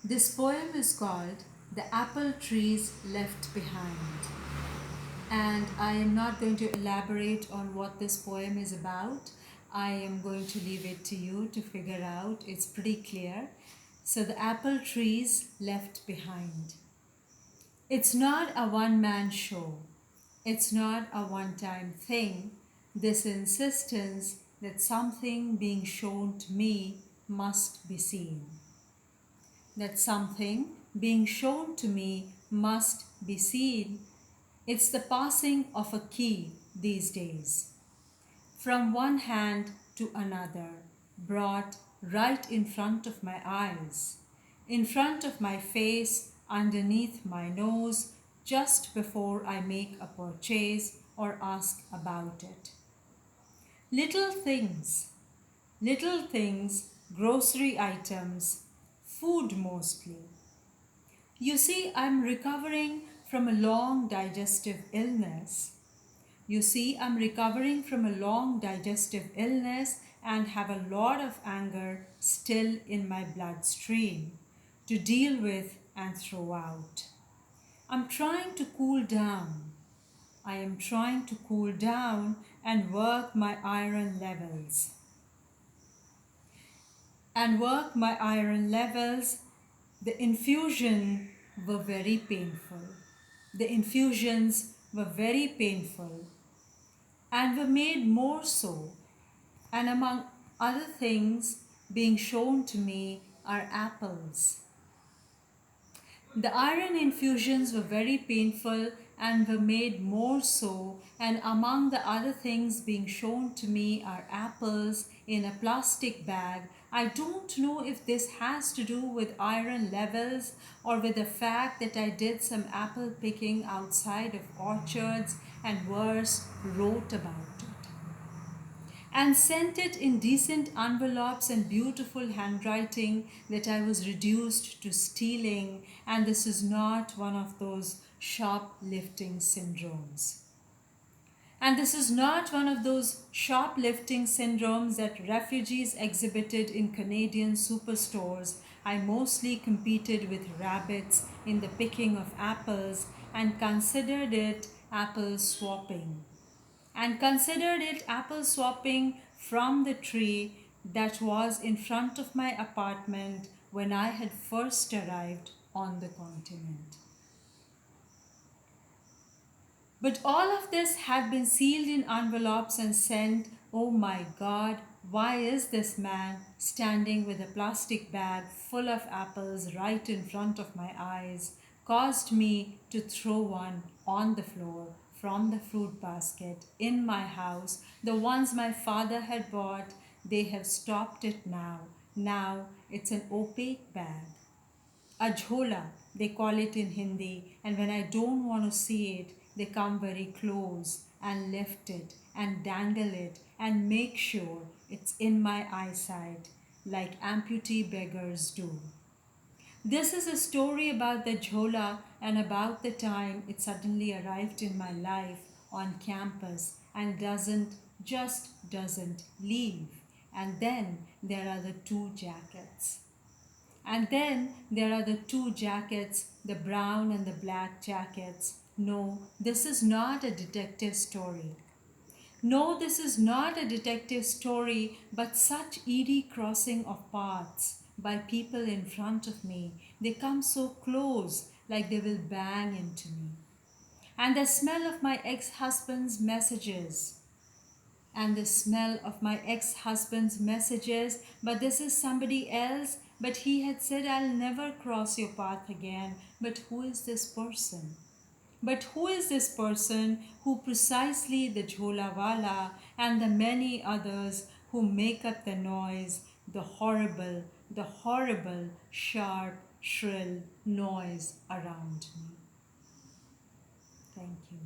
This poem is called The Apple Trees Left Behind. And I am not going to elaborate on what this poem is about. I am going to leave it to you to figure out. It's pretty clear. So, the apple trees left behind. It's not a one man show, it's not a one time thing. This insistence that something being shown to me must be seen. That something being shown to me must be seen. It's the passing of a key these days, from one hand to another, brought right in front of my eyes, in front of my face, underneath my nose, just before I make a purchase or ask about it. Little things, little things, grocery items, food mostly. You see, I'm recovering from a long digestive illness. You see, I'm recovering from a long digestive illness and have a lot of anger still in my bloodstream to deal with and throw out. I'm trying to cool down. I am trying to cool down and work my iron levels. The infusion were very painful. The infusions were very painful and were made more so. And among other things being shown to me are apples. The iron infusions were very painful and were made more so, and among the other things being shown to me are apples in a plastic bag. I don't know if this has to do with iron levels or with the fact that I did some apple picking outside of orchards and worse, wrote about it and sent it in decent envelopes and beautiful handwriting that I was reduced to stealing, and this is not one of those shoplifting syndromes. And this is not one of those shoplifting syndromes that refugees exhibited in Canadian superstores. I mostly competed with rabbits in the picking of apples and considered it apple swapping from the tree that was in front of my apartment when I had first arrived on the continent. But all of this had been sealed in envelopes and sent. Oh my God, why is this man standing with a plastic bag full of apples right in front of my eyes? Caused me to throw one on the floor from the fruit basket in my house. The ones my father had bought, they have stopped it now. Now it's an opaque bag. A jhola, they call it in Hindi, and when I don't want to see it, they come very close and lift it and dangle it and make sure it's in my eyesight, like amputee beggars do. This is a story about the jhola and about the time it suddenly arrived in my life on campus and doesn't leave. And then there are the two jackets. And then there are the two jackets, the brown and the black jackets. No, this is not a detective story. No, this is not a detective story, but such eerie crossing of paths by people in front of me. They come so close, like they will bang into me. And the smell of my ex-husband's messages and the smell of my ex-husband's messages, but this is somebody else. But he had said, I'll never cross your path again. But who is this person? But who is this person who precisely the jholawala and the many others who make up the noise, the horrible, sharp, shrill noise around me? Thank you.